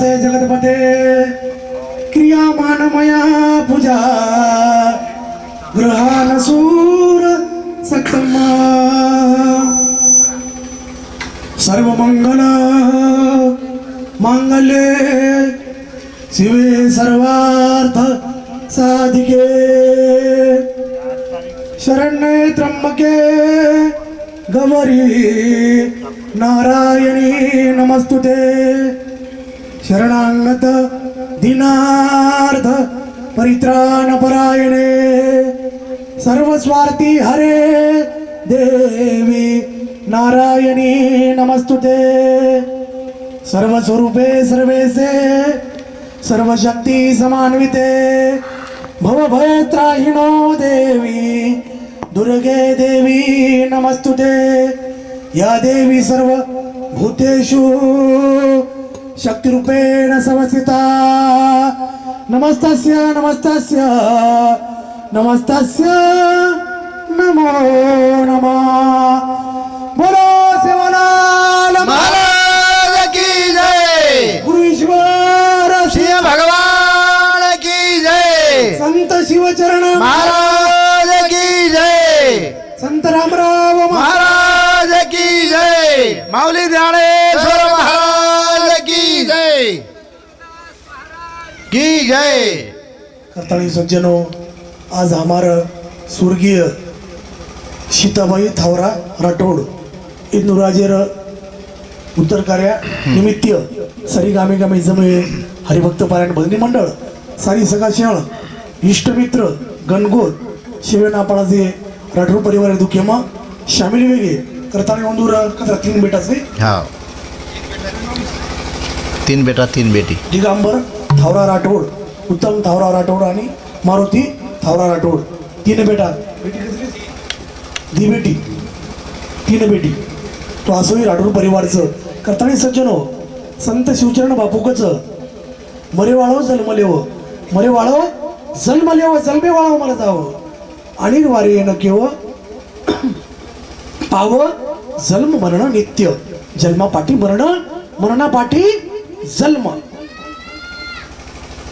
से जगतपते क्रियामानमया पूजा ग्रहान सूर सक्तमा सर्व मंगल मांगल्ये शिवे सर्वार्थ साधिके शरण्ये त्र्यंबके गौरी नारायणी नमस्तुते शरणागत दीनार्थ परित्राण परायणे सर्वस्वार्थी हरे देवी नारायणी नमस्तुते सर्वस्वरूपे सर्वेसे सर्वशक्ती समान्विते भवभयत्राहिणो देवी दुर्गे देवी नमस्तुते या देवी सर्व भूतेषु शक्तिरूपेण संस्थिता नमस्तस्य नमस्तस्य नमस्तस्य नमो नमः बोलो सेवालाल महाराज की जय, गुरु ईश्वर सिंह भगवान की जय, संत शिवचरण महाराज की जय, संत रामराव महाराज की जय, माऊली ज्ञानेश्वर महाराज की जय की जय। करताली सज्जनों, आज हमारा स्वर्गीय सीताबाई थावरा राठोड इंदुराजेर उत्तर कार्या निमित्त सरी गामी गामी जमे हरिभक्त पारायण भजनी मंडळ सारी सगळा शेळ इष्टमित्र गणगोर शिवेनापाळाचे राठोड परिवार दुखेमा शामिल वेगे करताली ओंदूर कथा 3 बेटाचे हाँ, 3 बेटा 3 बेटी दिगंबर थावरा राठोड, उत्तम थावरा राठोड आणि मारुती थावरा राठोड 3 बेटा दी बेटी 3 बेटी तो असोही राठोड परिवारचं करताना सज्जनो संत शिवचरण बापूकच मरे वाळव जन्मलेव मरे वाळव जन्मलेव जन्मे वाळव मला जावं आणि वारी येणं केव पाव जन्म मरण नित्य जन्मापाठी मरण मरणापाठी जन्म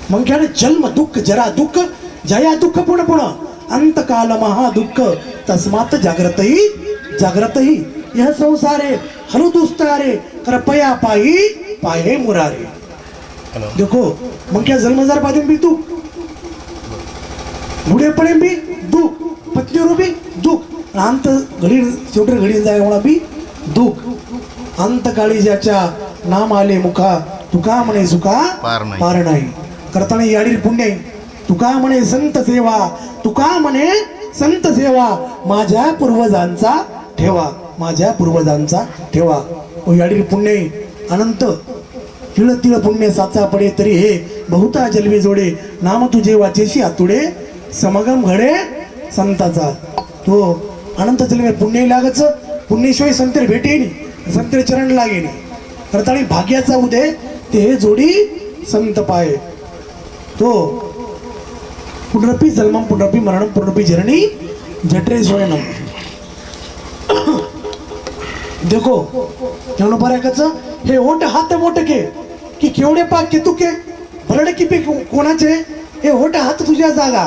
मग क्या जन्म दुःख जरा दुःख जया दुःख पुण पुण अंतकाल महा दुःख तस्मात जागृतही जागृतही यह संसारे हलु दुस्तारे कृपया पाई पाहे मुरारे देखो मग क्या जन्म जर पादे भी दुःख बुढ़े पड़े भी दुःख पत्नी भी दुःख अंत घडी शेवटी घडी जाय म्हणा बी दुःख अंतकाळी ज्याच्या नाम आले मुखा तुका म्हणे सुखा पार नाही करताना याडील पुण्य तुका म्हणे संत सेवा तुका म्हणे संत सेवा माझ्या पूर्वजांचा ठेवा माझ्या पूर्वजांचा ठेवा ओ याडील पुण्य अनंत तिळ तिळ पुण्य साचा पडे तरी हे बहुता जलवे जोडे नाम तुझे वाचेशी आतुडे समगम घडे संताचा तो अनंत जलवे पुण्य लागच पुण्यशिवाय संतर भेटेनी संतर चरण लागेनी करताना भाग्याचा उदय ते हे जोडी संत पाय तो पुनरपी जन्मम पुनरपी मरणम पुनरपी जरणी जठरे स्वयनम देखो जेवण बऱ्याकच हे ओट हात मोठके की केवढे पाक के तुके भरड की पे कोणाचे हे ओट हात तुझ्या जागा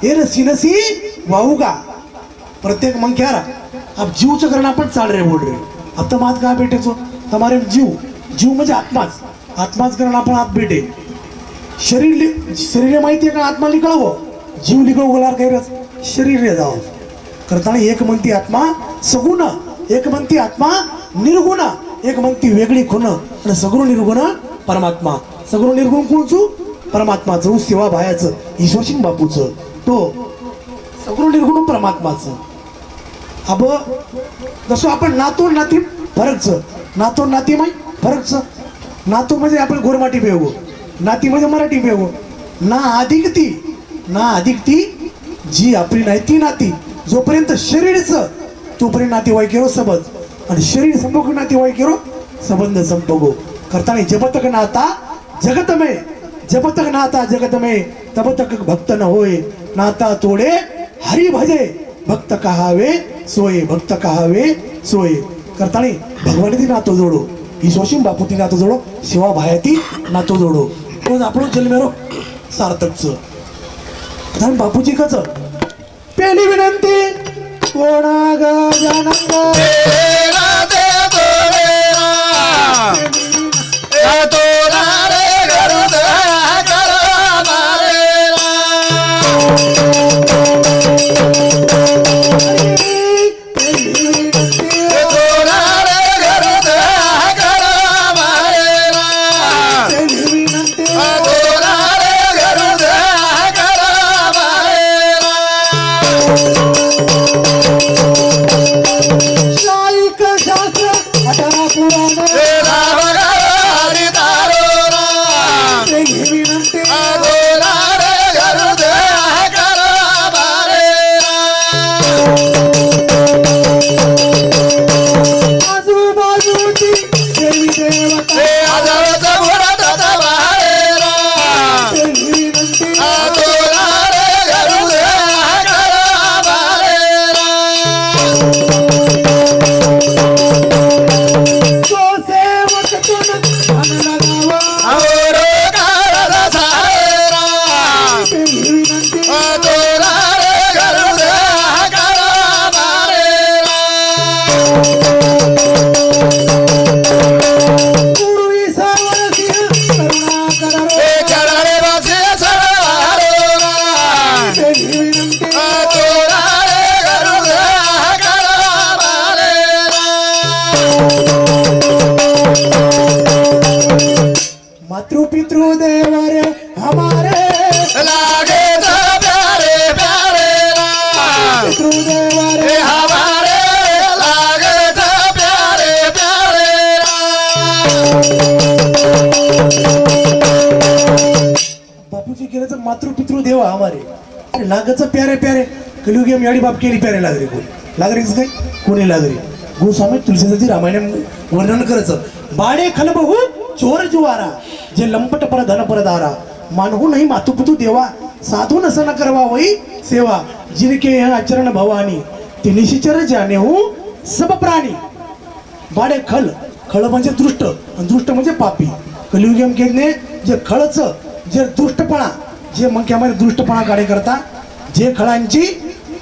हे रसीनसी वाहूगा प्रत्येक मंक्यारा आप जीवचं करण आपण चाल रे बोल रे आता मात का भेटेचो तुम्हारे जीव जीव म्हणजे आत्माच आत्माच करण आपण आत भेटे शरीर माहिती आहे का आत्मा लिकळव जीव लिकळव गोलार काही शरीर रे जाव करताना एक म्हणती आत्मा सगुण एक म्हणती आत्मा निर्गुण एक म्हणती वेगळी खुण आणि सगुण निर्गुण परमात्मा सगुण निर्गुण कोणचू परमात्माचं सेवा भायाचं ईश्वर सिंग बापूचं तो सगुण निर्गुण परमात्माचं अब जसं आपण नातो नाती फरकचं नातो नाती माही फरकचं नातो म्हणजे आपण गोरमाटी बेगो नाती म्हणजे मराठी बेगो ना अधिक ती जी आपली नाही ती नाती जोपर्यंत शरीरचं तोपर्यंत नातेवाईकेरो सबंध आणि शरीर संभोग नातेवाईकेरो संबंध संभोगो करताना जब तक नाता जगत में जब तक नाता जगत में तब तक भक्त न होय नाता तोडे हरि भजे भक्त कहावे सोय भक्त कहावे सोय करताना भगवान नातो जोडो ईश्वरशी बापूती नातो जोडो शिवा भायाती नातो जोडो रोज आपण जन्मेरो सार्थकच कारण बापूजी कच पहिली विनंती कोणा गजानंद मातृपितृ देवरे हमारे लागे प्यारे प्यारे पितृदेवरे हमारे लागे प्यारे प्यारे बापूजी केलं मातृपितृ देव हमारे अरे लागच प्यारे प्यारे कलियुगी मी बाप केली प्यारे लागरे कोण लागरीच काय कोणी लागरी गोस्वामी तुलसीदासजी रामायण वर्णन करायचं बाडे खलबहू चोर जुवारा जे लंपट पर धन पर दारा मानहू नाही मातुपितु देवा साधू नसन करवा वही सेवा जिनके यह आचरण भवानी ते निशिचर जाने हो सब प्राणी बाडे खल खळ म्हणजे दृष्ट आणि दृष्ट म्हणजे पापी कलियुगम केले जे खळच जे दुष्टपणा जे मंक्यामध्ये दुष्टपणा काढे करता जे खळांची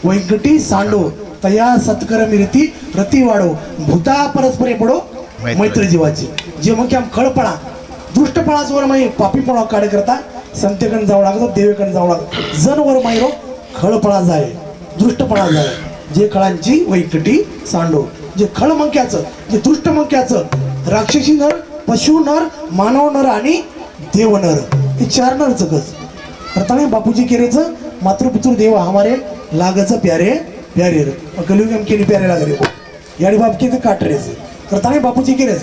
वैकटी सांडो तया सत्कर मिरती रती वाढो भूता परस्परे पडो मैत्र जीवाची जे मंक्याम खळपणा दुष्टपणा जोर माई पापीपणा काढे करता संतेकडे जावं लागतो देवेकडे जावं लागतो जनवर मायरो खळपणा जाय दुष्टपणा जाय जे खळांची वैकटी सांडो जे खळ मंक्याचं जे दुष्ट मंक्याचं राक्षसी नर पशु नर मानव नर आणि देव नर हे चार नर चकच करताना बापूजी केरेचं मातृपितृ देव हमारे लागच प्यारे प्यारे कलियुगम केली प्यारे लागरे याडी बाप के काटरेच करताना बापूजी केरेच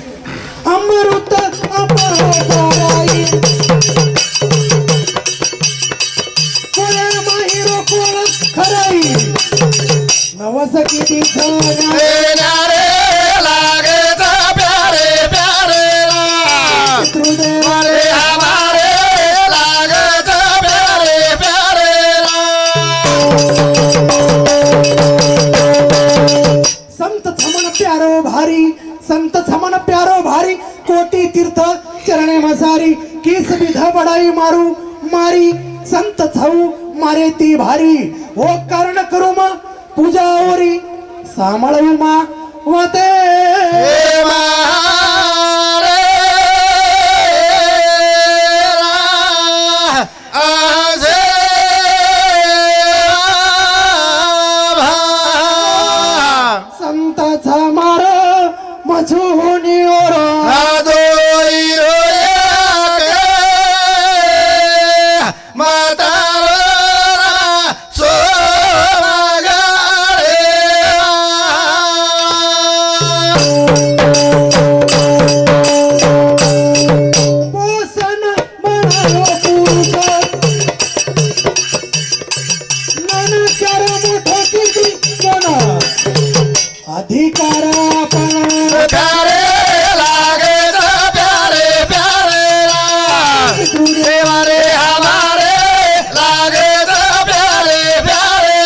अमृत अपराई कोळा माहिरो कोळ खराई नवस किती प्यारे लागे प्यारे प्यारे पितृदेव हमारे लागे प्यारे प्यारे संत थमन प्यारो भारी संत थमन प्यारो भारी कोटी तीर्थ चरणे मसारी किस विध बडाई मारू मारी संत छऊ मारे ती भारी ओ कारण करू मा पूजा ओरी सामळू मा वते संत छमार मझुनी ओरो अधिकार आपण प्यारे लागे प्यारे प्यारे देवारे हमारे लागे प्यारे प्यारे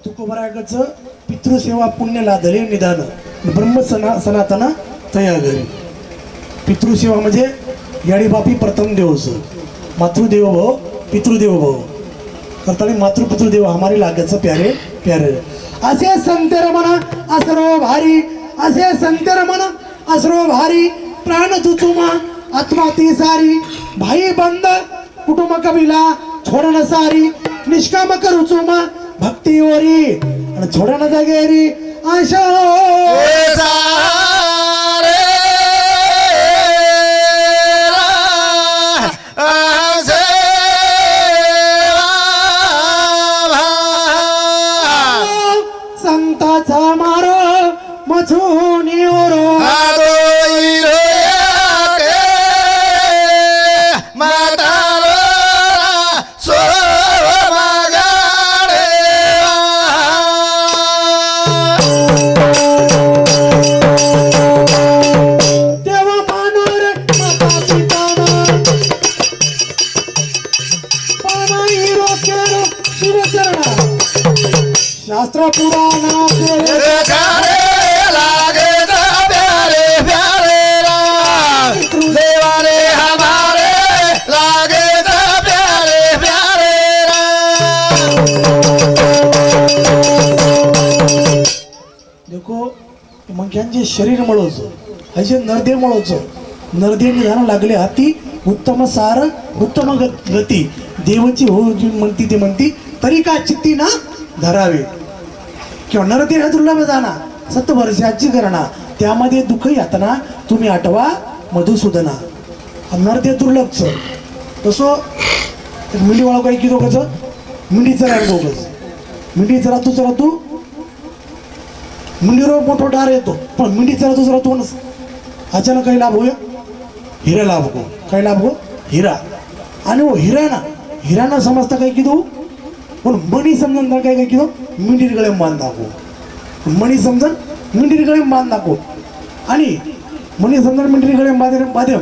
तुकोबरायचं पितृसेवा पुण्य लादले निदान ब्रह्म सनातन तया घरी. पितृसेवा म्हणजे याडी बापी प्रथम देवस मातृदेव भव पितृदेव भव करताना मातृपितृदेव हमारे लागचं प्यारे प्यारे. असे संत रमण असरो भारी असे संत रमण असरो भारी प्राण तुतुमा आत्मा ती सारी भाई बंद कुटुंब कबिला छोडण सारी निष्काम करू चुमा भक्ती ओरी आणि छोडण जागेरी आशा संताचा मार मधुनी ओरो शास्त्र पुराण देवाने हमारे लागे प्यारे प्यारे. देखो मंग्यांचे शरीर मळोचं असे नरदे मळोचं नरदे निधान लागले हाती उत्तम सार उत्तम गती देवची हो जी म्हणती ते म्हणती तरी का चित्ती ना धरावे किंवा नरदे हा दुर्लभ जाना 7 वर्षाची गणना त्यामध्ये दुःख यातना तुम्ही आठवा मधुसूदना. नरदे दुर्लभच तसं मिंडी वाळू काही की दोघंच मिंडीचं रान दोघंच मिंडीचं राहतो मिंडीवर मोठो डार येतो पण मिंडीचा राहतो अचानक काही लाभ होय हिरा लाभ हो काही लाभ हो हिरा आणि हो हिरा ना समजता काही की दो पण मणी समजून काय की दो मिंडीर गळे मान दाखव मणी समजून मिंडीर गळे मान दाखव आणि मणी समजून मिंडीर गळे माध्यम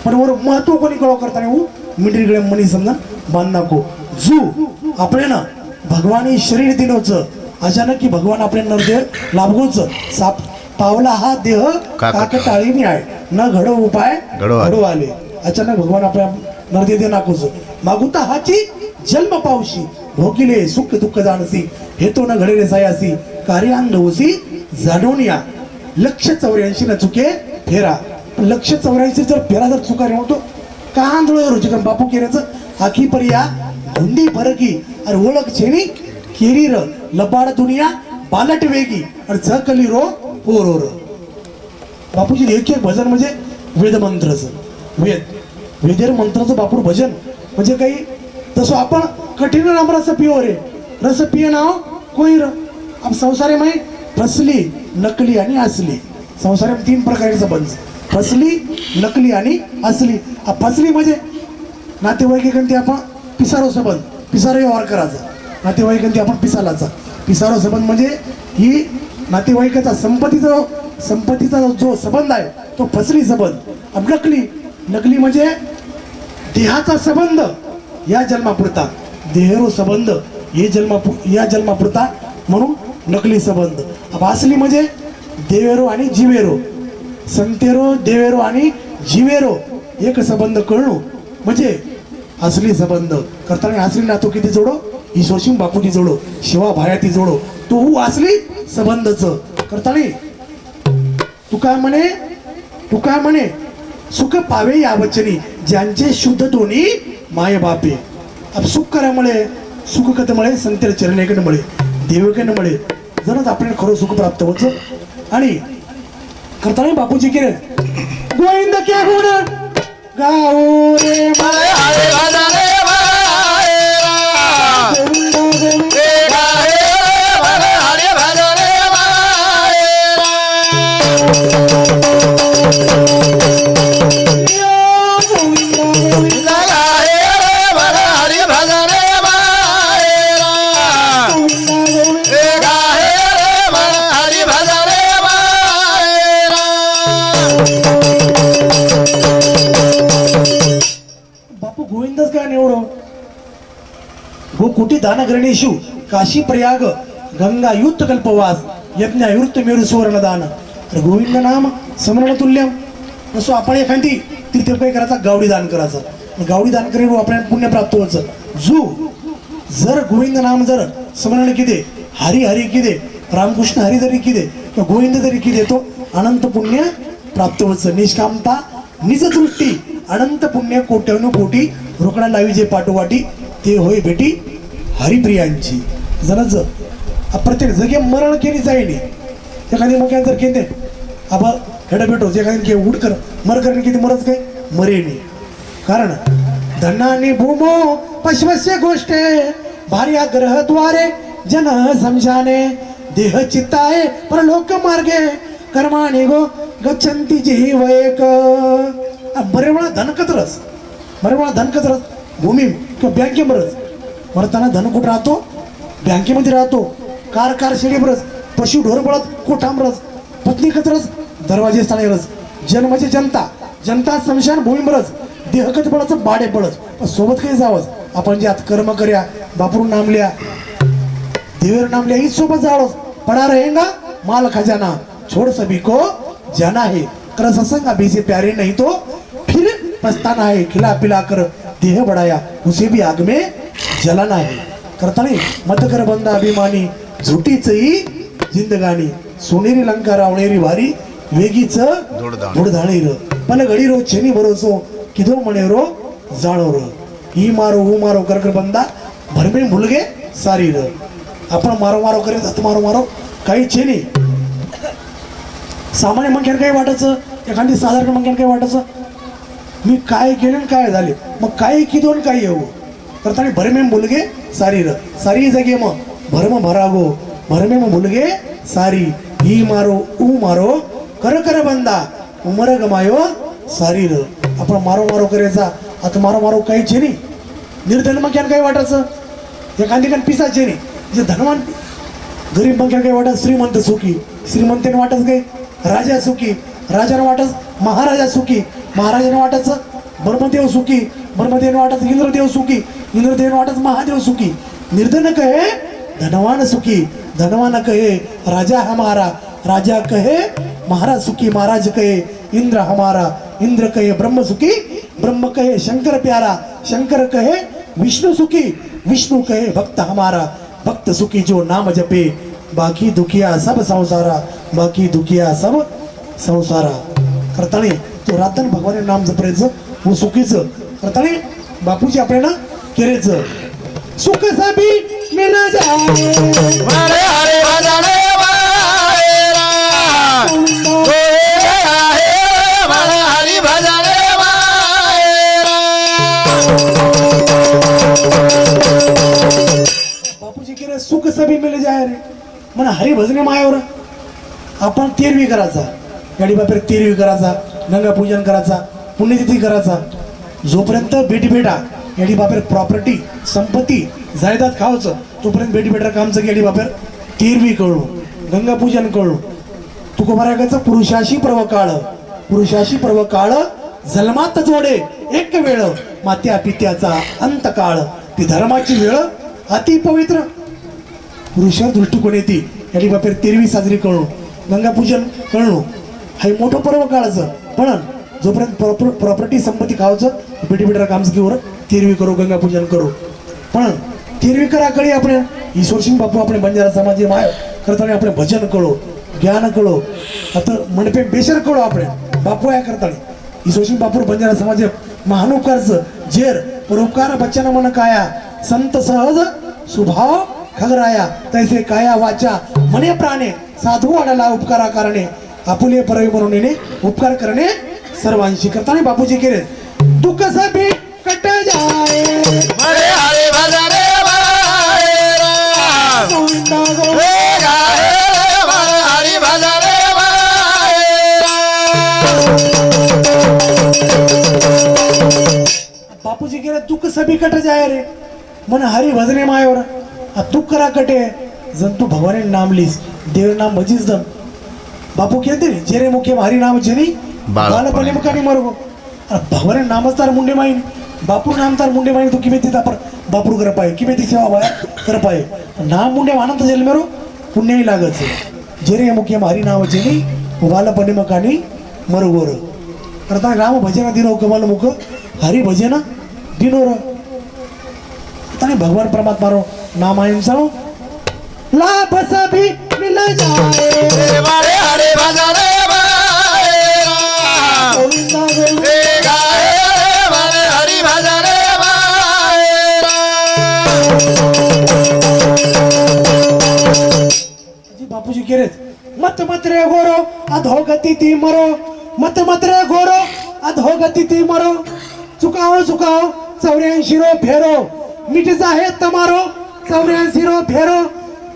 पण वर महत्व कोणी कळव करताना हो मिंडीर गळे मणी समजून मान दाखव जू आपले ना भगवानी शरीर दिनोचं अचानक की भगवान आपल्या नरदेव लाभगोच साप पावला हा देह काकटाळीने आहे न घडो उपाय घडो आले. अचानक भगवान आपल्या नरदेव नाकोच मागुता हाची जन्म पावशी भोगिले सुख दुःख जाणसी हे तो न घडेले सायासी कार्यान होसी जाणून या 184 न चुके फेरा. 184 जर फेरा जर चुका रे म्हणतो का आंधळ रुचिकन बापू केऱ्याचं आखी पर्या धुंदी फरकी अरे ओळख छेनी केरीर लबाड दुनिया बालट वेगी आणि झकली रो पोरोर. बापूजी एक भजन म्हणजे वेद मंत्राचं वेदेर मंत्राचं बापूर भजन म्हणजे काही तसं आपण कठीण नाम रस पिओ रे रस पिय नाव कोईर. अब संसारे मै फसली नकली आणि असली संसारे 3 प्रकारचे संबंध फसली नकली आणि असली. फसली म्हणजे नातेवाईकांती आपण पिसारो संबंध पिसारो व्यवहार करायचा नातेवाईकांती आपण पिसारो संबंध म्हणजे ही नातेवाईकाचा संपत्तीचा जो संबंध आहे तो फसली संबंध. अब नकली म्हणजे देहाचा संबंध या जन्मापुरता देहेरो संबंध या जन्मापुरता म्हणून नकली संबंध. अब असली म्हणजे देवेरो आणि जीवेरो संतेरो देवेरो आणि जीवेरो एक संबंध कळणं म्हणजे असली संबंध. करताना असली नातो किती जोडो ही सोशिंग बापूजी जोडो शिवा भायाती जोडो तो हू असली संबंधच. करताना तुका म्हणे सुख पावे या वचनी ज्यांचे शुद्ध दोन्ही माय बापे. अब सुख करामुळे सुख कथमुळे संतेर चरणेकडे मिळे देवकडे मिळे जणच आपल्याला खरं सुख प्राप्त होत. आणि करताना बापूजी केले गोविंद के गुण गाऊ रे बापू गोविंदच काय निवडो गो कुटी दान गणेशू काशी प्रयाग गंगा युक्त कल्पवास यज्ञायुक्त मेरु सुवर्णदान अरे गोविंद नाम समरण तुल्यम. नसो आपण एखादी तीर्थ काय करायचा गावडी दान करायचं गावडी दान करून आपल्याला पुण्य प्राप्त व्हायचं. जो जर गोविंद नाम जर स्मरण किती हरी हरी किती रामकृष्ण हरी जरी किती किंवा गोविंद जरी किती तो अनंत पुण्य प्राप्त व्हायचं. निष्कामता निज दृष्टी अनंत पुण्य कोट्यानु कोटी रोकडा लावी जे पाठोपाठी ते होय भेटी हरिप्रियांची. जणच प्रत्येक जगे मरण केली जाईनी एखादी मग जर केले आबा हेडा भेटो एखादी के उड कर मर करणे किती मरच काय मरेनी. कारण धनानी भूमो पशवस्य गोष्टे भार्या ग्रहद्वारे जन समशाने देह चित्ताये परलोक मार्गे कर्माने गो गच्छन्ति जीव एक. बरे वेळा धनकतरच बरे वेळा धनकतरच भूमी किंवा बँकेवरच मरताना धन कुठं राहतो बँकेमध्ये राहतो. कार कार शेडीवरच पशु ढोर बळत कोठांबरच पत्नी कचरच दरवाजे स्थानावरच जन्माची जनता जनता समशान भूमीवरच देहकत बळच बाडे बळच सोबत काही जावंच. आपण जे आता कर्म कर्या बापरून नामल्या देवेर नामल्या ही सोबत जावंच. पडा रहेगा माल खजाना छोड़ सभी को जाना है कर सत्संग अभी से प्यारे नहीं तो फिर पछताना है. खिला पिला कर देह बढ़ाया उसे भी आग में जलाना है. करता नाही मत कर बंदा अभिमानी झुटीचही जिंदगानी सोनेरी लंका रावणेरी वारी वेगीच धुडधाणीर पण घडी रो छेनी भरोसो किदो मणे रो जाणो रो ही मारो हू मारो कर बंदा भरमे मुलगे सारी र. आपण मारो मारो करे जात मारो मारो काही छेनी सामान्य मंग्यान काय वाटायचं एखादी साधारण मंग्यान काय वाटायचं मी काय केलं आणि काय झाले मग काय की दोन काय येऊ करताना भरमे मुलगे सारी र. सारी जागे मग भरम भरागो भरमे मग मुलगे सारी ही मारो ऊ मारो कर कर बंदा उमर गमायो सारी र. आपण मारो मारो करायचा आता मारो मारो काही छेनी निर्धन मंग्यान काय वाटायचं एखादी कारण पिसाचे नाही जे धनवान गरीब मंग्यान काय वाटत श्रीमंत सुखी श्रीमंताने वाटत काय राजा सुखी राजाने वाटत महाराजा सुखी महाराजाने वाटायचं ब्रह्मदेव सुखी ब्रह्मदेव वाटत इंद्रदेव सुखी इंद्रदेव वाटत महादेव सुखी. निर्धन कहे धनवान सुखी धनवान कहे राजा हमारा राजा कहे महाराज सुखी महाराज कहे इंद्र हमारा इंद्र कहे ब्रह्म सुखी ब्रह्म कहे शंकर प्यारा शंकर कहे विष्णु सुखी विष्णु कहे भक्त हमारा भक्त सुखी जो नाम जपे बाकी दुखिया सब संसारा बाकी दुखिया सब संसारा. करतानी तो रातन भगवान नाम जपायचं वो सुखीचं करतानी बापूजी आपल्याला केरेचं सुख सभी मिल जाए हरे हरे भजने वाहेरा हरे हरि भजने वाहेरा. बापूजी केरे सुख सभी मिल जाए रे म्हणा हरी भजने मायावर आपण तेरवी करायचा गाडी बापेर तेरवी करायचा गंगा पूजन करायचा पुण्यतिथी करायचा जोपर्यंत भेटी भेटा गाडी बापेर प्रॉपर्टी संपत्ती जायदाद खावचं तोपर्यंत भेटी भेटा कामचं गाडी बापेर तेरवी कळू गंगा पूजन कळू तुको बरायचं पुरुषाशी पर्व काळ जन्मात जोडे एक वेळ मात्या पित्याचा अंत काळ ती धर्माची वेळ अति पवित्र पुरुषार दृष्टिकोन येते याची बापेर तेरवी साजरी करणं गंगा पूजन करणं हे मोठं पर्व काळाचं पण जोपर्यंत प्रॉपर्टी संपत्ती खावचं बेटी बेटर काम घेऊन तेरवी करू गंगा पूजन करू पण तेरवी करा कळी आपण ईश्वर सिंग बापू आपण बंजारा समाज माय करताना आपण भजन कळो ज्ञान कळो आता मंडपे बेशर कळो आपण बापू या करताना ईश्वर सिंग बापू बंजारा समाज महानुकारचं जेर परोपकार बच्चन मन काया संत सहज स्वभाव खगराया तैसे काया वाचा मने प्राणे साधू वाढायला उपकारा करणे आपुले परवी म्हणून उपकार करणे सर्वांशी करताना बापूजी केले दुःख सभी कट जाए हरे हरे भजने वाहेरा गोविंदा हरे हरि भजने वाहेरा. बापूजी केले दुःख सभी कट जाए रे मन हरी भजने मायावर दुःख करा कटे जन तू भगवाने नाम लीस देव नाम भजीस दम बापू कहते रे जेरे मुखे हरी नाम जनी बालपणे मुखानी मरगो भगवाने नामच तार मुंडे माईन बापू नाम तार मुंडे माईन तू किमेती तापर बापू कर पाए किमेती सेवा भाया कर पाए नाम मुंडे मानंत जेल मेरो पुण्याही लागच जेरे मुख्यम हरी नावाचे बालपणे मकानी मरगोर करता राम भजन दिनो कमल मुख हरि भजन दिनोर ताने भगवान परमात्मा रो नाम आइन सारो लाभ सभी मिल जाए मारे हरे भजन माएरा गोविंदा गोविंदा गाए मारे हरि भजन माएरा जी बापूजी केरेच मत मत रे गोरो अधोगति ती मरो मत मत रे गोरो अधोगति ती मरो चुकाओ चुकाओ 84 रो फेरो मिट जाहे तमारो 84 रो फेरो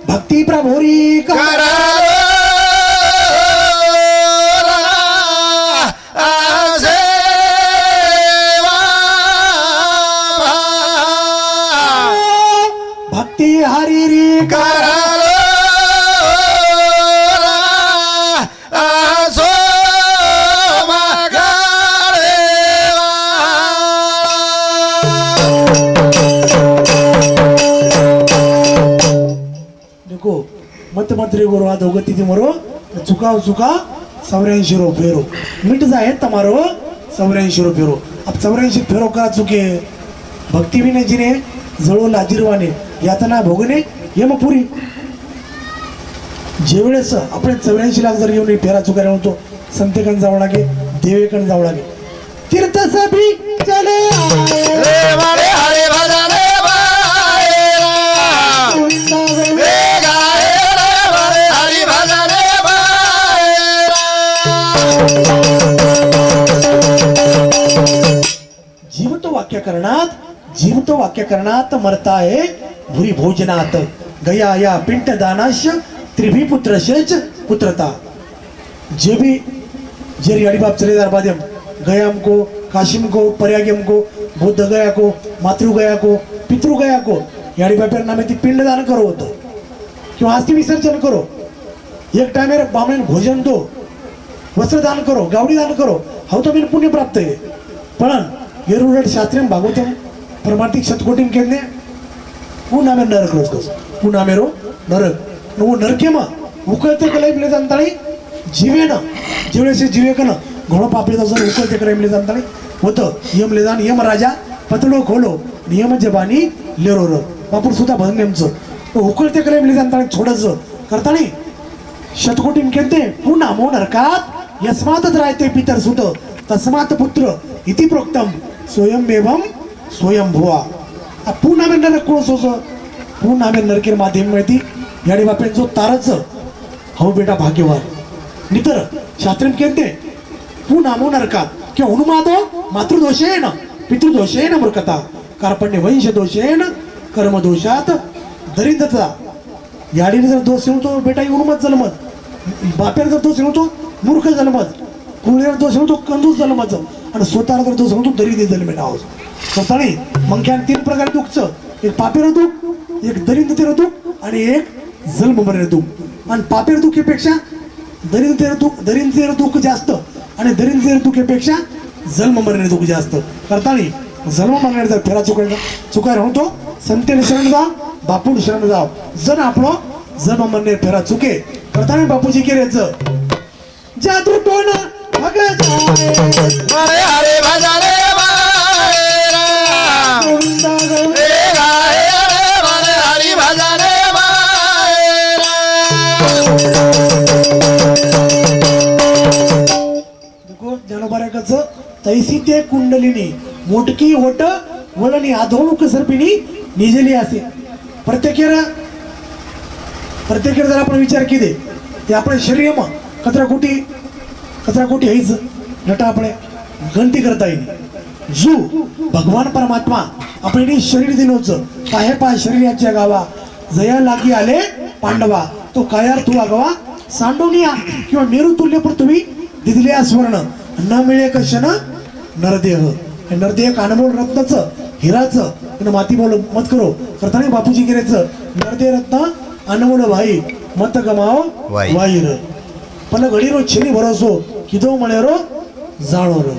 भक्ति प्रभुरी कर भक्ति हरि री कर देखो मत मंत्री गोरो अधोगति थी मरो चुकाओ चुका 84 रो फेरो मिट जाए तमारो 84 रो फेरो अब 84 फेरो का चुके भक्ती विने जिने जळो लाजिरवाने यातना भोगणे यमपुरी जेवढेच आपण 84 लाख जर येऊन फेरा चुकायला म्हणतो संतेकडे जावं लागे देवेकडे जावं लागे तीर्थ सभी चले आए मारे हरे भजन माएरा गोविंदा गोविंदा गाए मारे हरि भजन माएरा जीवतो वाक्यकरणात मरताय भुरी भोजनात गया या पिंट दानाश त्रिभी पुत्रशेच पुत्रता जे भी जे याड़ी बाप चलेदार बाध्यम गयाम को काशिम को पर्यागम को बुद्ध गया को मातृ गया को पितृ गया को याड़ी बापर नामे ती पिंड दान करो होतं किंवा अस्थि विसर्जन करो एक टाइमेर बामण भोजन दो वस्त्र दान करो गावडी दान करो हाव तो बिन पुण्य प्राप्त आहे पण येरुरड शास्त्रीय भागवतम प्रमाणिक शतकोटीम केंद्रे पुनामे नरक रोज पुनामेरो नरक नो नरकेमा उकळते कलाई मिले जाणताळी जीवेना जेवढेसे जीवेकन घोडो पापडी जर उकळते कलाई मिले जाणताळी होतं यम ले जाण यम राजा पतडो खोलो नियम जबानी लेरोर बापूर सुद्धा भजन नेमचं उकळते कलाई मिले जाणताळी छोडच करताळी शतकोटीम केंद्रे पुन्हा मो नरकात यस्मातच राहते पितर सुत तस्मात पुत्र इति प्रोक्तम स्वयंमेवम स्वयंभुवा पुन्हा में नरक कोण सोस पुन्हा में नरकेर माध्यम मिळती याडी बापेन जो तारच हो बेटा भाग्यवान नितर शास्त्रम केंते पुन्हा मो नरकात किंवा हनुमादो मातृदोषेन पितृदोषेन मूर्खता कार्पण्य वंश दोषेन कर्म दोषात दरिद्रता याडीने जर दोष येऊ तो बेटा हनुमत जन्मत बापेर जर दोष येऊ तो मूर्ख जन्मत कुळेर दोष येऊ तो कंजूस जन्मत आणि स्वतःला जर दोष येऊ तो दरिद्र जन्मे नाव स्वतःने मग या 3 प्रकार दुःखचं एक पापेर दुःख एक दरिद्र दुःख आणि एक जन्म मरण दुःख आणि पापेर दुःखेपेक्षा दरिद्र दुःख जास्त आणि दरिद्र दुःखेपेक्षा जन्म मरण दुःख जास्त करतानी जन्म मरण्याचा फेरा चुकायला म्हणतो संतेने शरण जा बापून शरण जाव जर आपलं जन्म मरणे फेरा चुके करताना बापूजी केरेचं जादू टोन भग जाए मारे हरे भजन माएरा गोविंदा गोविंदा गाए मारे हरि भजन माएरा देखो जनोबाऱ्याकच तैसी ते कुंडलिनी मोटकी ओट वळणी अधोमुख सर्पिणी निजली असे प्रत्येकेर जर आपण विचार केले ते आपण शरीर मग कचरा कोटी हेच नटा आपण गणती करता येईल जू भगवान परमात्मा आपण शरीर दिनोच काय पाय शरीराच्या गावा जया लागी आले पांडवा तो कायार तू आगवा सांडोनिया किंवा मेरू तुल्य पृथ्वी दिदल्या स्वर्ण न मिळे कशन नरदेह हे नरदेह कानमोल रत्नाचं हिराचं माती बोल मत करो करताना बापूजी गिरेचं नरदेह रत्न अनमोल भाई मत गमाओ वाईर पल घडी रो छेनी भरोसो किदो मळे रो जाळो रो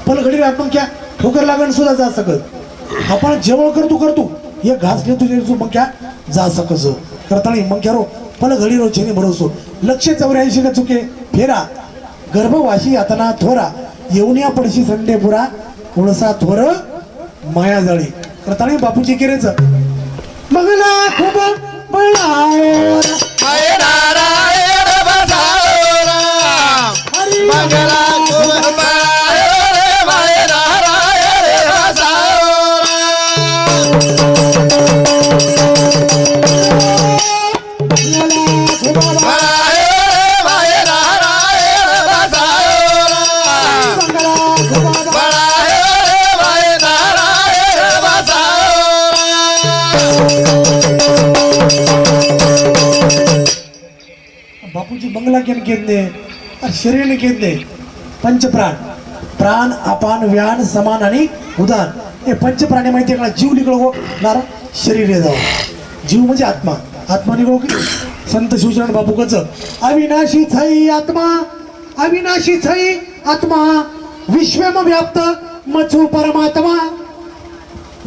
पल घडी आपण क्या ठोकर लागण सुद्धा जा सकत आपण जेवण करतो एक घास घेतो मग क्या जा सकस करताना मग क्या रो फल घडी रोचेने भरोसो. लक्ष 84 न चुके फेरा गर्भवाशी यातना थोरा येऊनिया पडशी संडेपुरा कोळसा थोर माया जळी. करताळी बापूजी केरेच मंगला खूप बळाओ माय नारायण बसाओ राम. मंगला खूप बळाओ रे माय नारायण बसाओ राम. बळाओ रे माय नारायण बसाओ राम. बळाओ रे माय नारायण बसाओ राम. बापूजी बंगला केन केंदे शरीर केंदे पंचप्राण प्राण अपान व्यान समान आणि उदान हे पंचप्राणी माहिती आहे का जीव निघलो नार शरीर हे जावं जीव म्हणजे आत्मा आत्मा निघलो की संत शिवचरण बापू कच अविनाशी छई आत्मा अविनाशी छई आत्मा विश्वम व्याप्त मचू परमात्मा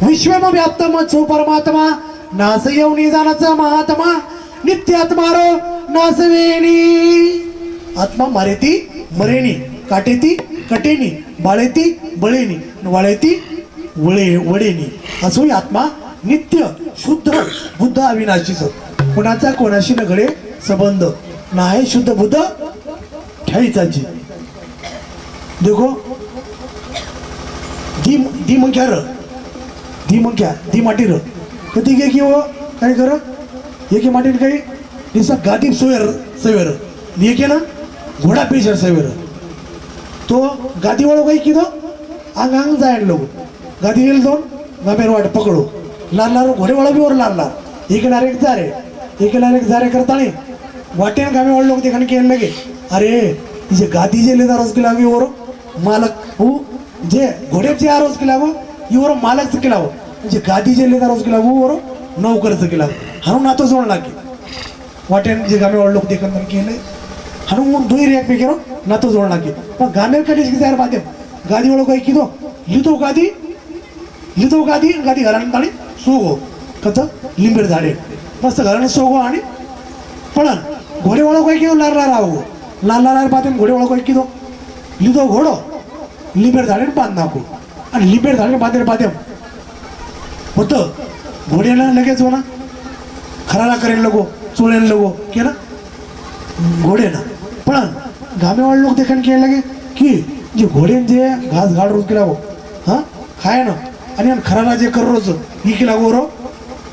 विश्वम व्याप्त मचू परमात्मा नास येऊनी जाण्याचा महात्मा नित्य आत्मारो नासवेनी आत्मा मारेती मरेनी काटेती कटेनी बाळेती बळेनी वाळेती वळेनी असो आत्मा नित्य शुद्ध बुद्ध अविनाशीच कोणाचा कोणाशी न घडे संबंध नाही शुद्ध बुद्ध ठेवायचाची देखो दी मंक्या र दी मंक्या दी माटी र कधी घे की हो काय कर एके माटीन काही निसा गादी सोयर सवेर एके ना घोडा पेशर सवेर तो गादी वाळो काही की दो अंग अंग जायन लोग गादी गेल दोन गामेर वाट पकडो लाल घोडे वाळो बी वर लाल एक डायरेक्ट जारे करताळे वाटेन गामे वाळ लोग देखने के लगे अरे जे गादी जे लेदा रोज के लागे और मालक हो जे घोडे जे रोज के लागो इवर मालक के लागो जे गादी जे लेदा रोज के लागो और नौकर के लागो हनु नातो जोड लागे वाटेन जे गामे वाळ लोग देखन केले हनु दोई एक पे केरो नातो जोड लागे पण गामेर कधी की यार बादे गादी वाळो काही किदो लितो गादी घरान ताळी सोगो कत लिंबेर झाडे मस्त घराने सोगो आणि पळन घोडे वाळो काही किदो लाल बादे घोडे वाळो काही किदो लितो घोडो लिंबेर झाडे बांध नाखो आणि लिंबेर झाडे बांधेर होत घोड्याला लगेच हो ना खराला करेल लोगो चोळेल लोगो के ना घोडे ना पण गामेवाळ लोक देखण के लगे की जे घोडेन जे घास घाड रोज केला हो हा खाय ना आणि खराला जे कर रोज ही केला गो रो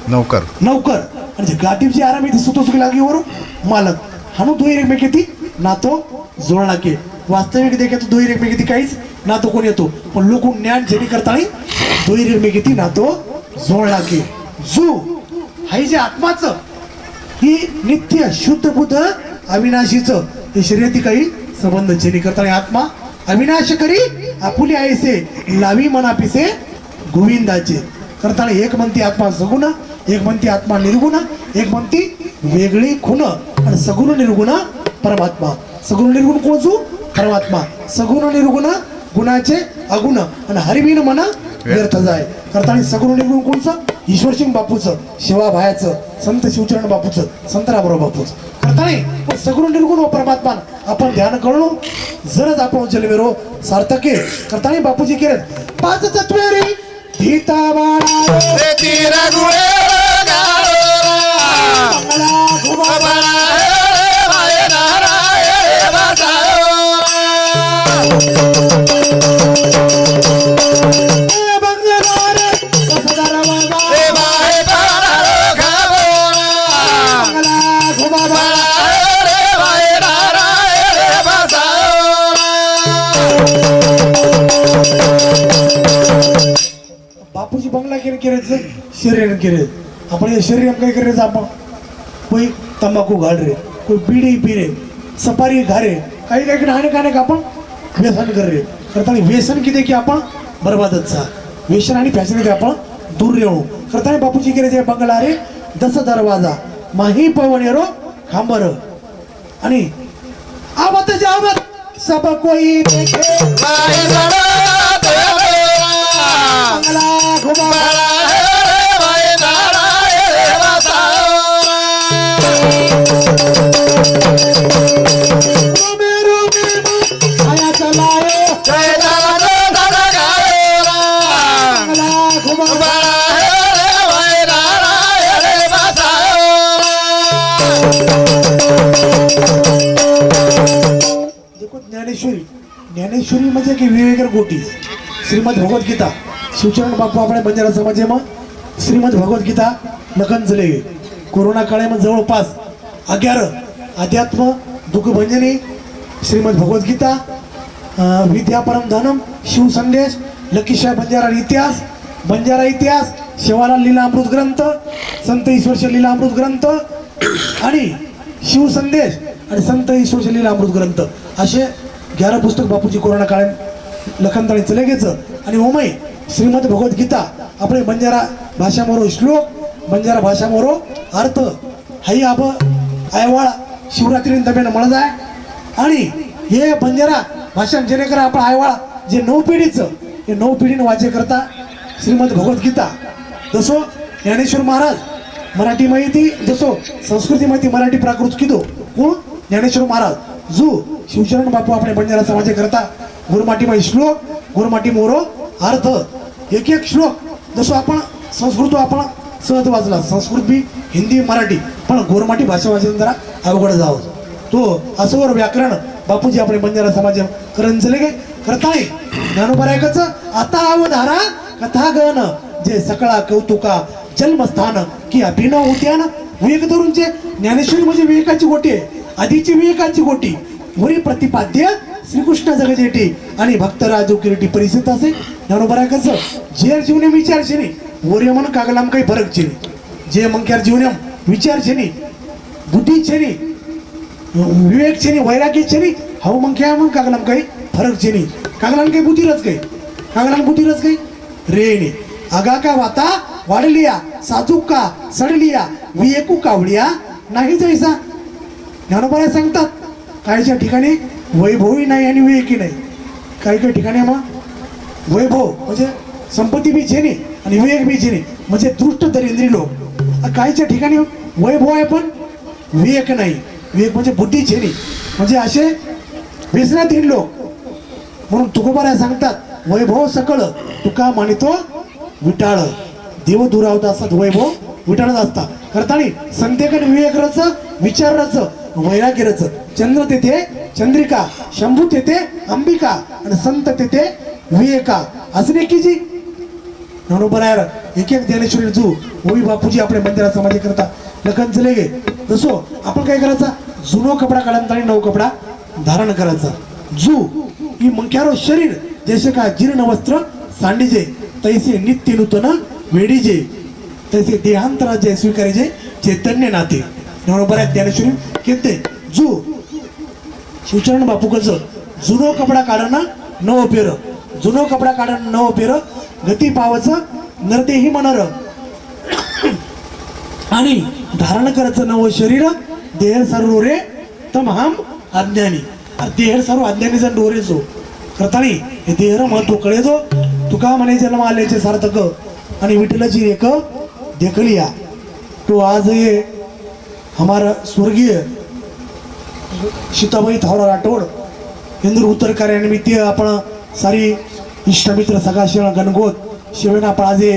नौकर आणि जे गादीप जे आराम येते सुतो सुकी लागी वर मालक हानु दोई एक में किती नातो जोडला के वास्तविक देखे तो दोई एक में किती काहीच नातो कोण येतो पण लोक ज्ञान जेणी करताळी दोई एक में किती नातो जोडला के जू हाय जे आत्माचं ही नित्य शुद्ध बुद्ध अविनाशीचं हे शर्यती काही संबंध जेणी करताना आत्मा अविनाश करी आपुली आयसे लावी मनापिसे गोविंदाचे करताना एक म्हणती आत्मा सगुण एक म्हणती आत्मा निर्गुण एक म्हणती वेगळी खुण आणि सगुण निर्गुण परमात्मा सगुण निर्गुण कोणचू परमात्मा सगुण निर्गुण गुणाचे अगुण आणि हरिबिन मना व्यर्थ जाय करताना सगुण निर्गुण कोणचं ईश्वरसिंग बापूचं शिवा भायाचं संत शिवचरण बापूचं संतराबरोबर बापूचं करताना सगुण निर्गुण परमात्मा आपण ध्यान कळलो जरच आपण जलवेरो सार्थके करताना बापूजी केले पाच तत्वेरी धीता बाळा रे तीर गुळे मंगला घुमा बाळा रे माय नारायण बसाओ बंगलार ससदरवागा रे माय पारारो खाबोरा मंगला घुमा बाळा रे माय नारायण बसाओ बापूजी बंगला केले केरेच शरीर केले आपण हे शरीर काय करायचं आपण कोई तंबाखू घाल रे कोई बीड़ी पी रे सपारी खा रे काही काही नाणे का आपण व्यसन कर रे करताना व्यसन किती की आपण बरबादच सा व्यसन आणि फॅशन आपण दूर राहू करताना बापूजी केले ते बंगला रे 10 दरवाजा माही पवनेरो खांबर आणि आवत जावत सब कोई देखे माय सडा तोरा बंगला घुमा बाळा रे माय नारायण बसाओ देखो ज्ञानेश्वरी ज्ञानेश्वरी म्हणजे की विवेकर गोटी श्रीमद भगवत गीता शिवचरण बापू આપણે બંજારા સમાજમાં શ્રીમદ ભગવત ગીતા લખન ચલે કોરોના કાળમાં જવળપાસ 11 આધ્યાત્મ દુઃખ ભંજની શ્રીમદ ભગવત ગીતા વિદ્યા પરમ ધનમ શિવ સંદેશ લકીશા બંજારા ઇતિહાસ સેવાલાલ લીલામૃત ગ્રંથ સંત ઈશ્વરશે લીલામૃત ગ્રंथ आणि शिव संदेश आणि संत ईश्वरचे लीलामृत ग्रंथ असे 11 पुस्तक बापूजी कोरोना काळात लखनताणी चले गेचं आणि ओमय श्रीमद भगवत गीता આપણે બંજારા ભાષામાં શ્લોક બંજારા ભાષામાં अर्थ हाई आप आयवाळ शिवरात्रीने दम्यानं मळ जाय आणि हे બંજારા भाषा जेणेकर आपण आयवाळ जे 9 पिढीचं हे 9 पिढीने वाचे करता श्रीमद भगवत गीता जसो ज्ञानेश्वर महाराज मराठी माहिती जसो संस्कृती माहिती मराठी प्राकृत किदो कोण ज्ञानेश्वर महाराज जो शिवचरण बापू આપણે બંજારા समाजे करता गुरुमाटीમાં श्लोक गुरुमाटी मोरो अर्थ एक एक श्लोक जसो आपण संस्कृत आपण सहज वाचला संस्कृत बी हिंदी मराठी पण गोरमाटी भाषा वाचन जरा अवघड जावं तो असवर व्याकरण बापूजी આપણે બંજારા समाज करण चले गे करताय ज्ञानोबरायकच आता अवधारा कथागन जे सकळा कौतुका जन्मस्थान की अभिनव उद्यान विवेक धरूनचे ज्ञानेश्वरी म्हणजे विवेकाची गोटी आहे आधीची विवेकाची गोटी वरी प्रतिपाद्य श्रीकृष्ण जगजेटी आणि भक्तराजू किरीटी परिस्थित असे ज्ञानोबरायकच जे जीवने विचार छेनी वरी मन कागलाम काही फरक छेनी जे मंक्यार जीवने विचार छेनी बुद्धी छेनी विवेक छेनी वैराग्य छेनी हाव मंक्या मन कागलाम काही फरक छेनी कागलाम काही बुद्धीरच काही रेनी आगा का वाता वाढलिया साजूक का सडलिया विवेकू कावळिया नाही जैसा ज्ञानोबराय सांगतात काहीच्या ठिकाणी वैभवही नाही आणि विवेकी नाही काही ठिकाणी मग वैभव म्हणजे संपत्ती बी छेनी आणि विवेक बी छेनी म्हणजे दृष्ट दरिंद्री लोक काहीच्या ठिकाणी वैभव आहे पण विवेक नाही विवेक म्हणजे बुद्धी छेनी म्हणजे असे व्यसनाधीन लोक म्हणून तुकोबाराय सांगतात वैभव सकळ तुका मानितो विटाळ देव दुरावता असतात वैभव विटाळच असता करतानी संतेकन विवेक रच विचार रच वैराग्य रच चंद्र तेथे चंद्रिका शंभू तेथे अंबिका आणि संत तेथे विवेका असणे की जी बरोबर आहे एक एक ज्ञानेश्वरी जू ओवी बापूजी आपले मंदिरात समाधी करता लखन चले गे जसो आपण काय करायचा जुनो कपडा काढायचा आणि नव कपडा धारण करायचा जू ही मंक्यारो शरीर जैसे का जीर्ण वस्त्र सांडीजे तैसे नित्य नूतन वेडीजे तैसे देहांतरा जे स्वीकारीजे चैतन्य नाते बरोबर आहे ज्ञानेश्वरी केते जू शिवचरण बापू कच जुनो कपडा काढणं नव पेर जुनो कपडा काढणं नव पेर गती पावच नरदेही मनर आणि धारण करायचं नव शरीर देह सर्व रे तमहाम अज्ञानी देह सर्व अज्ञानी जण डोरे जो करतानी हे देहर महत्व कळे जो तुका म्हणे जन्म आल्याचे सार्थक आणि विठ्ठलाची रेख देखलिया तो आज ये हमारा स्वर्गीय सीताबाई थावरा राठोड इंदूर उत्तर कार्यानिमित्त आपण सारी इष्टमित्र सगाशिळ गणगोत शिवेना पळाजे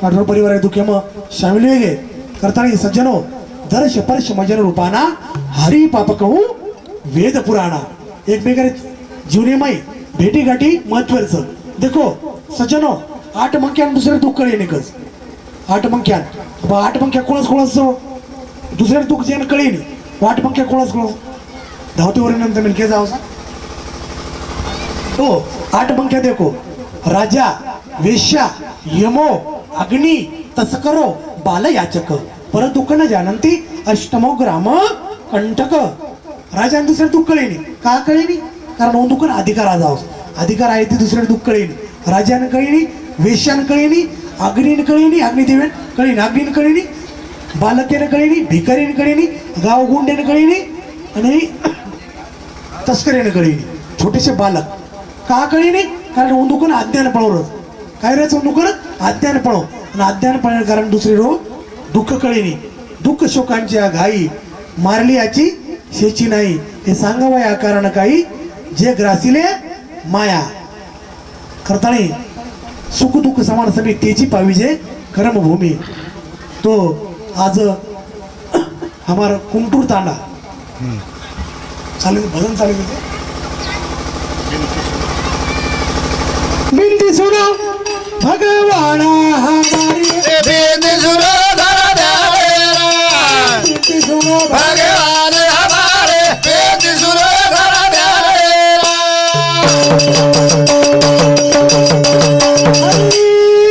राठोड परिवार दुखेम शामिल वेगे करतानी सज्जनो दर शपर्श मजन रूपाना हरी पाप कहू वेद पुराणा एकमेकाने जीवनेमाई भेटी गाठी महत्वाचं देखो सज्जनो 8 मंक्यान दुसरे दुःख कळे निकस 8 मंक्यान 8 मंक्या कोणच दुसरे दुःख जेन कळे नाही 8 मंक्या कोणच धावतेवर नंतर मिलके जाओ सा तो 8 मंक्या देखो राजा वेश्या यमो अग्नि तस्करो बाल याचक पर दुःख न जानंती अष्टमो ग्राम कंटक राजा दुसरे दुःख कळे नाही का कळे नाही कारण दुःख अधिकार जाओ अधिकार आहे ते दुसरे दुःख कळे नाही राजान कळे नाही वेश्यान कळे नाही अग्नीन कळे नाही अग्निदेवन कळे नाही अग्नीन कळे नाही बालकेन कळे नाही भिकारीन कळे नाही गाव गुंडेन कळे नाही आणि तस्करीने कळे नाही छोटेसे बालक का कळे नाही कारण उंदुकन अज्ञान पळवलं काय रे उंदुकन अज्ञान पळव आणि अज्ञान पळवलं कारण दुसरे रो दुःख कळे नाही दुःख शोकांची घाई मारली याची शेची नाही हे सांगावं या कारण काही जे ग्रासिले माया करतानी सुख दुःख समान सभी तेजी पाविजे कर्मभूमी तो आज हमारा कुंटूर तांडा चालेल भजन चालेल सुनो भगवान हमारी बिनती सुनो धरा ध्यान विनती सुनो भगवान हमारे बिनती सुनो धरा ध्यान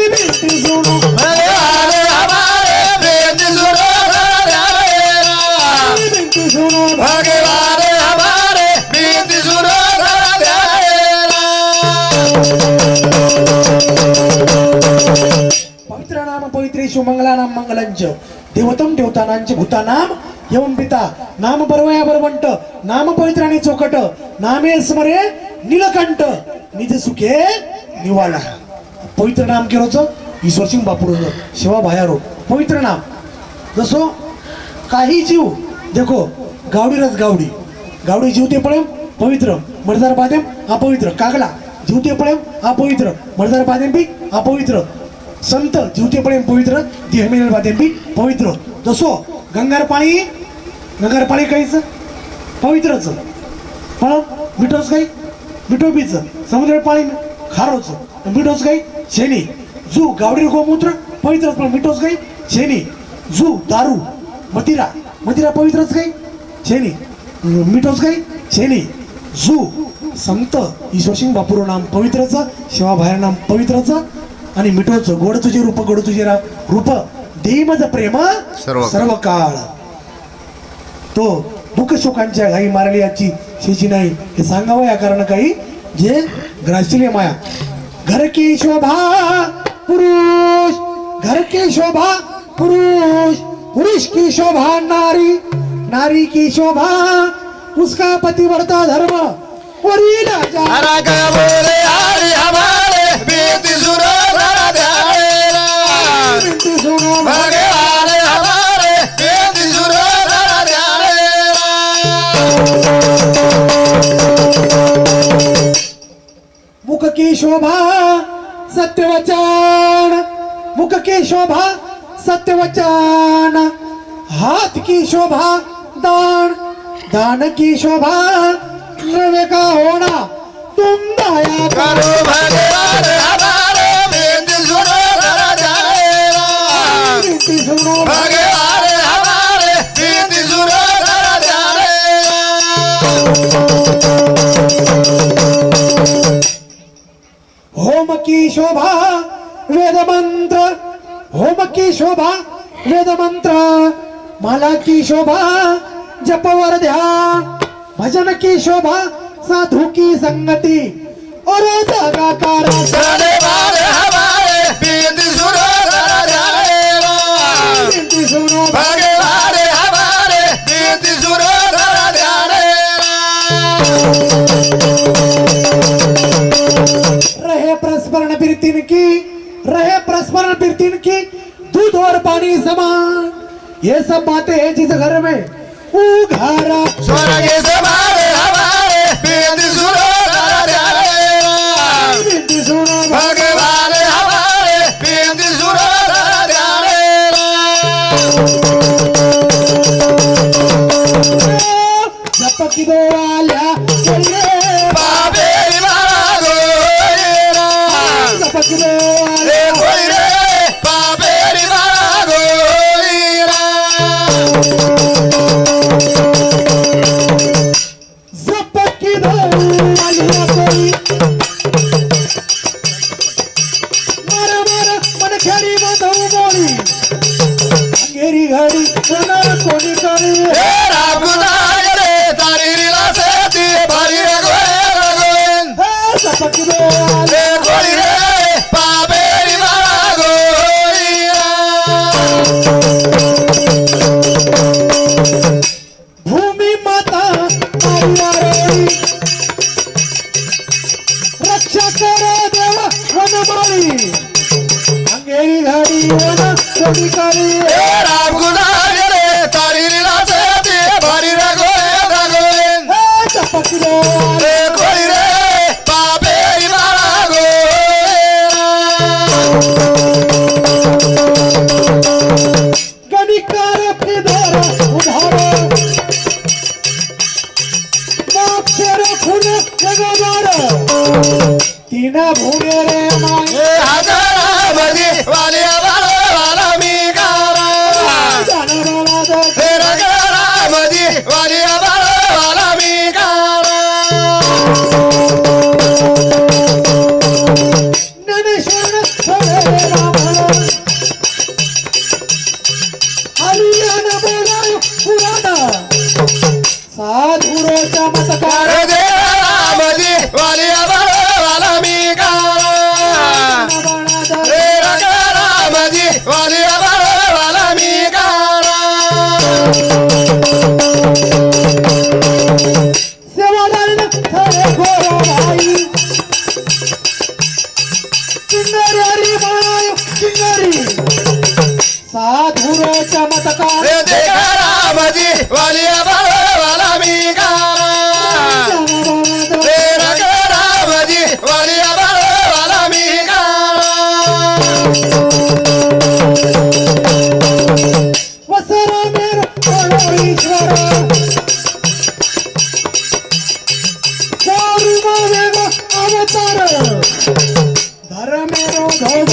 विनती सुनो भगवान हमारे बिनती सुनो धरा ध्यान विनती सुनो भगवान हमारे बिनती सुनो धरा ध्यान पवित्र नाम पवित्रेषु मंगलानाम मंगलंच देवतम देवतानांचे भूतानाम यवम पिता नाम बरवया बरवंट नाम पवित्र आणि चोखट नामे स्मरे नीलकंठ निज सुखे निवाला पवित्र नाम केरोचं ईश्वर सिंग बापूर शिवा भायारो पवित्र नाम जसो काही जीव देखो गावडी रस गावडी गावडी जीवते पळेम पवित्र मर्दार पादेम अपवित्र कागला जीवते पळेम अपवित्र मर्दार पादेम बी अपवित्र संत जीवते पळेम पवित्र देहमेल पादेम बी पवित्र जसो गंगार पाणी काहीच पवित्रच पण मिठोच काही मिठो बीच समुद्र पाणी खारोच मिठोच काही शेणी जू गावडी गोमूत्र पवित्रच पण मिठोच काही शेणी जू दारू मदिरा पवित्रच काही शेणी मिठोच काही शेणी जू संत ईश्वरसिंग बापूर नाम पवित्रच शिवा बाहेर नाम पवित्रच आणि मिठोच गोड तुझे रूप देई मज प्रेम सर्व काळ तो दुःख शोकांच्या घाई मारली याची शेची नाही हे सांगावं या कारण काही जे ग्रासले माया घर की शोभा पुरुष घर की शोभा पुरुष की शोभा नारी की शोभा उसका पतिव्रता धर्म वरील जा हरा का बोले हरि हमारे बिनती सुनो धरा ध्यान विनती सुनो भगवान हमारे बिनती सुनो धरा ध्यान मुख की शोभा सत्यवचन मुख की शोभा सत्यवचन हाथ की शोभा दान की शोभा द्रव्य का होना तुम दया करो भगवान हमारे बिनती सुनो धरा ध्यान विनती सुनो भगवान हमारे बिनती सुनो धरा ध्यान होम की शोभा वेद मंत्र माला की शोभा जप वर ध्यान भजन की शोभा साधु की संगति और जगाकार सने वाले हमारे बिनती सुनो धरा ध्यान विनती सुनो भगवान हमारे बिनती सुनो धरा ध्यान रहे प्रस्मरण कीर्तिन की दूध और पानी समान ये सब बातें हैं जिस घर में उघारा स्वर्ग समारे हमारे बिनती सुनो धरा ध्यान विनती सुनो भगवान हमारे बिनती सुनो धरा ध्यान जप की दो आल्या चलिए बाबे मारा गोयरा जप की दो रे आल्या कोई रे बाबे मारा गोयरा जप की दो आल्या कोई मारा मन खेड़ी बधऊ बोली अंगेरी घड़ी सोनार कोणी करी हे राम गुनाय रे तारी लीला से ती भरी रे गोयरा गोयन जप की दो आल्या रे कोई रे बाबे मारा गोयरा भूमि माता मारिया रोई रक्षा करो देव वनमाली अंगेरी घड़ी वन कोणी करी हे राम गुनाय रे तारी लीला से ती भरी रे गोयरा गोयन जप की दो आल्या रे कोई रे बाबे मारा गोयरा गणिकार फिदर उधारो मोक्ष रखून जगवार तीन भुणे रे माई हे हजारामध्ये वालिया बाळाला मी गारा जानबाळाचा हे रगरामध्ये वालिया बाळाला मी गारा ज्ञानेश्वर थोडे रामला हरियाण बोलाय पुराण साधुरो चमत्कार देवामध्ये वालिया बाळाला मी गारा हे रगरामध्ये वालिया बाळाला मी गारा सेवादान थोडे गोराबाई चिंगारी बाळाय चिंगारी साधुरो चमत्कार हे देवामध्ये वालिया बाळाला मी गारा हे रगरामध्ये वालिया बाळाला मी गारा वसरा मेर ईश्वर गौरव वेग अवतार धर्मेरो धोगा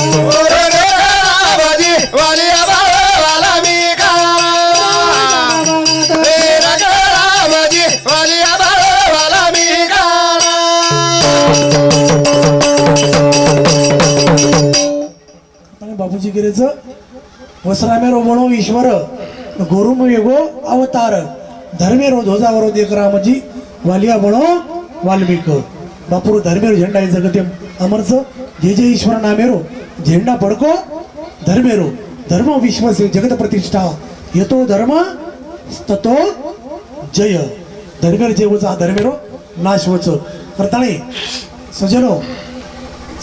देवामध्ये वालिया बाळाला मी गारा हे रगरामध्ये वालिया बाळाला मी गारा आणि बापूजी गिरेच वसरामेरो म्हणो ईश्वर गोरुम वेगो अवतार धर्मेरो ध्वजावरो देखरामजी वालिया म्हणो वाल्मिक बापूर धर्मेरो झेंडा आहे जगते अमरच जे जे ईश्वर नामेरो झेंडा पडको धर्मेरो धर्म विश्व से जगत प्रतिष्ठा येतो धर्म ततो जय धर्मेर जेवचा धर्मेरो नाशवच करताळे सजनो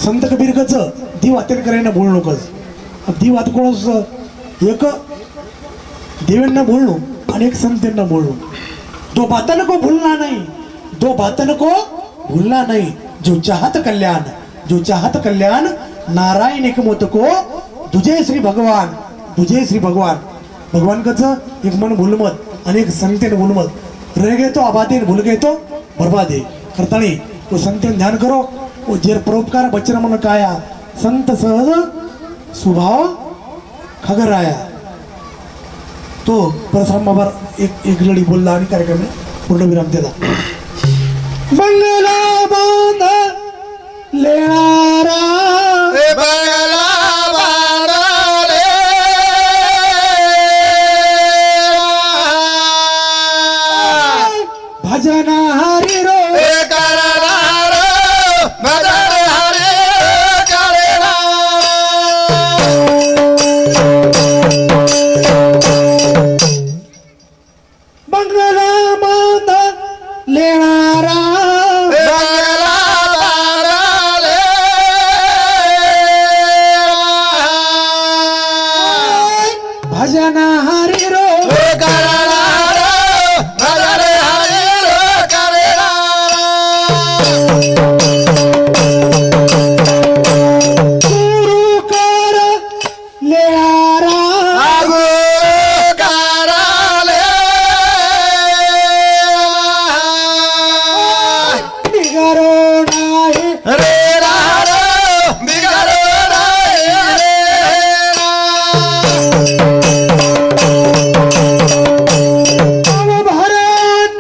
संत कबीर कच दी वातेन करायला बोलू नकोस दी वात कोणस एक देवेंना बोलणं आणि एक संतांना बोलणं दो बातन को भूलना नहीं दो बातन को भूलना नहीं जो चाहत कल्याण नारायण एक मोत को तुझे श्री भगवान भगवान कच एक मन भूलमत आणि एक संतेन भूलमत रह गए तो आबादी भूल गए तो बर्बादे करताणी तो संतेन ध्यान करो वो जेर परोपकार बचन मन काया संत सहज स्वभाव खगराया तो परसरामावर एक लढी बोलला आणि कार्यक्रम पूर्णविराम दिला मंगला बांध लेणारा हे बंगला बांधाले भजन हरी रो हे करणार भजन हरे करणार मंगला बांध लेणारा हे बंगला बांधाले भजन हरी रो हे करणार भजन हरे करणार गुरु कर लेणारा आगो कराले निगरो नाही रे रारो बिगड़ो नाही रे भरण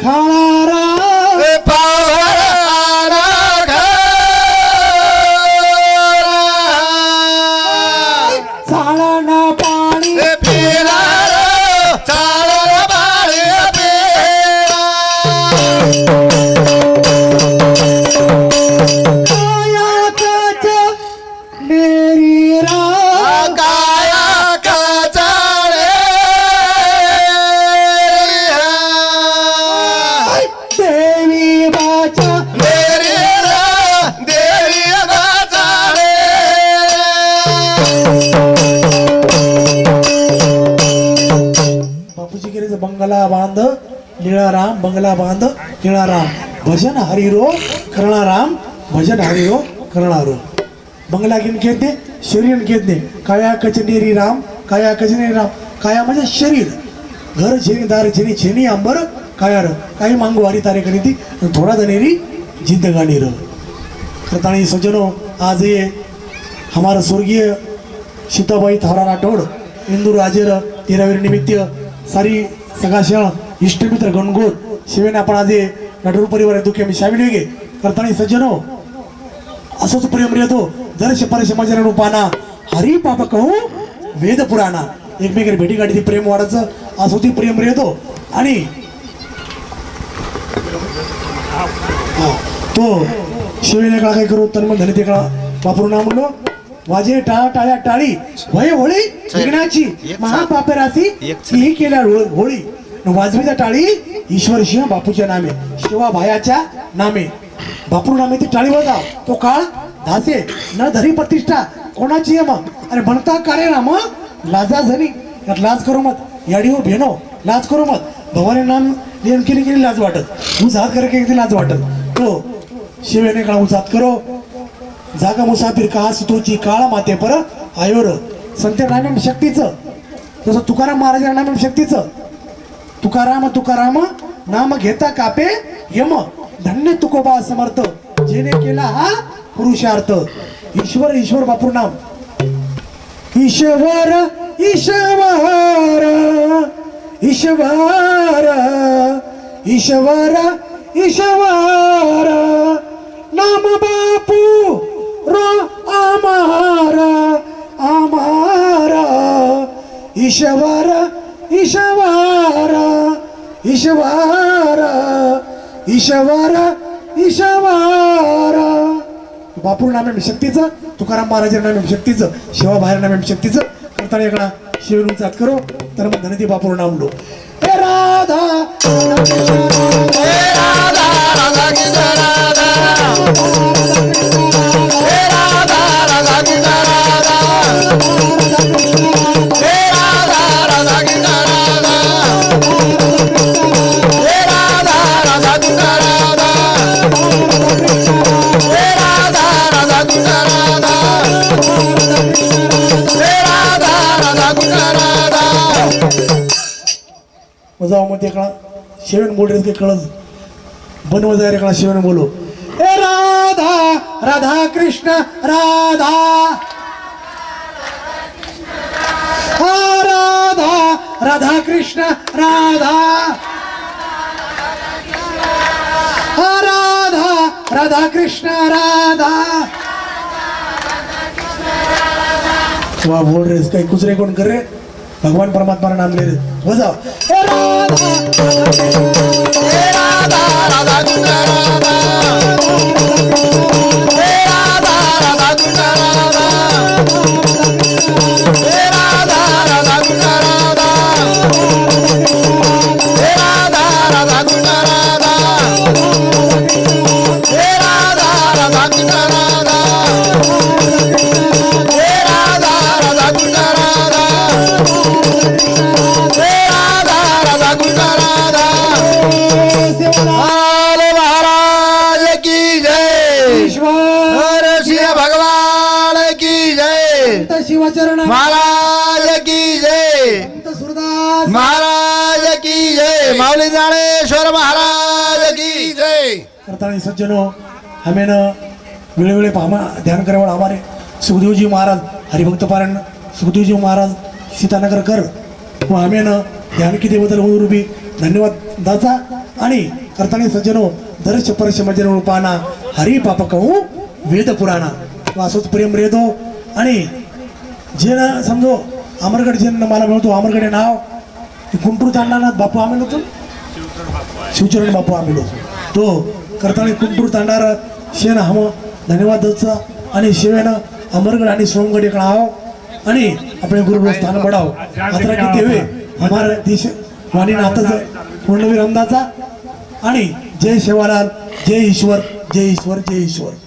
खाणारा रे पावर आरा चालना पाणी रे पिरारो चालर बाळी पिरा कायाच नेरीरा काया काचाळे देवी बाचा देरी देरी बाचाळे बापूजी गिरीचा बंगला बांध लीळाराम बंगला बांध लीळाराम भजन हरिरो करणाराम भजन हरिरो करणारो बंगला घेऊन घेत दे शरीर घेत दे काया कचनेरी राम काया म्हणजे शरीर घर झेनी दार झेनी झेनी अंबर कायार काही मांगू वारी तारे करी ती थोडा दनेरी जिंदगानी र करताणी सज्जनों आज ये हमारा स्वर्गीय सीताबाई थारा राठौड़ इंदूर राजेर तेरावीर निमित्त सारी सगाशण इष्टमित्र गणगोत शिवेने आपण आज नटूर परिवार दुखे आम्ही शामिल होगे करताणी सज्जनों असोच प्रेम रेतो दर्श परश मजन रूपाना हरी पाप कहू वेद पुराणा एकमेकांनी भेटी गाठी प्रेम वाढायचं असोची प्रेम रेतो आणि तो शिवेने काळा काय करू तन्म धनी ते काळा वापरून ना म्हणलो वाजे टाळा टाळ्या टाळी वय होळी विघ्नाची महापापे राशी ही केल्या होळी वाजवीच्या टाळी ईश्वर सिंह बापूच्या नामे शिवा भायाच्या नामे बापू नामे ती टाळी वाजा तो काळ धासे न धरी प्रतिष्ठा कोणाची यम अरे म्हणता कार्य नाम लाजा झनी लाज करू मत याडी हो भेनो लाज करू मत भवानी नाम लेन केली लाज वाटत उजात करे की लाज वाटत तो शिवेने काळा उजात करो जागा मुसाफिर का सुतोची काळा माते पर आयोर संत नाम शक्तीचं तसं तुकाराम महाराज नाम शक्तीचं तुकाराम नाम घेता कापे यम धन्य तुकोबा समर्थ जेने केला हा पुरुषार्थ ईश्वर ईश्वर बापू नाम ईश्वर ईश्वर ईश्वर ईश्वर ईश्वर नाम बापू रो आमारा आमारा ईश्वर ईश्वर ईश्वर ईश्वर ईश्वर बापू नामे शक्तीचं तुकाराम महाराज नामे शक्तीचं शिवा बाहेर नामे शक्तीचं करताना एकदा शिवून जात करो तर मग धनती बापू नाम लो हे राधा राधा कृष्ण राधा हे राधा राधा कृष्ण राधा हे राधा राधा कृष्ण राधा हे राधा राधा कृष्ण राधा हे राधा राधा कृष्ण राधा हे राधा राधा कृष्ण राधा मजा मध्ये कळा शिवण बोल रे कळज बनव जाय रे कळा शिवण बोलो ए राधा राधा कृष्ण राधा हा राधा राधा कृष्ण राधा हा राधा राधा कृष्ण राधा वाह बोल रे काही कुछ रे कोण कर रे भगवान परमात्मा नाम ले रे बजाओ ए राधा राधा कृष्ण राधा हे राधा राधा कृष्ण राधा हे राधा राधा कृष्ण राधा हे राधा राधा कृष्ण राधा हे राधा राधा कृष्ण राधा हे राधा राधा कृष्ण राधा हे राधा राधा कृष्ण राधा हरे महाराज की जय हरे सिंह भगवान की जय शिवचरण महाराज की जय सुरदास महाराज की जय माऊली ज्ञानेश्वर महाराज की जय करताना सज्जनो हमें न वेळोवेळी पामा ध्यान करावं हमारे सुखदेवजी महाराज हरिभक्त पारायण सुखदेवजी महाराज सीतानगर कर व हमें न ध्यान किती बदल होऊ रूपी धन्यवाद दाचा आणि करताना सज्जनो दर्श परश मजन रूपाना हरी पाप कहू वेद पुराणा असोच प्रेम रेतो आणि जे ना समजो अमरगड जे मला मिळतो अमरगडे नाव कुंटूर तांडानाथ बापू आम्ही होतो शिवचरण बापू आम्ही होतो तो करताना कुंटूर तांडार शेण हम धन्यवाद दचा आणि शिवेनं अमरगड आणि सोमगड इकडे आहो आणि आपले गुरु स्थान बढाव मात्र किती वे हमारा देश वाणी नाथच पूर्णवीर अंदाचा आणि जय शेवालाल जय ईश्वर जय ईश्वर जय ईश्वर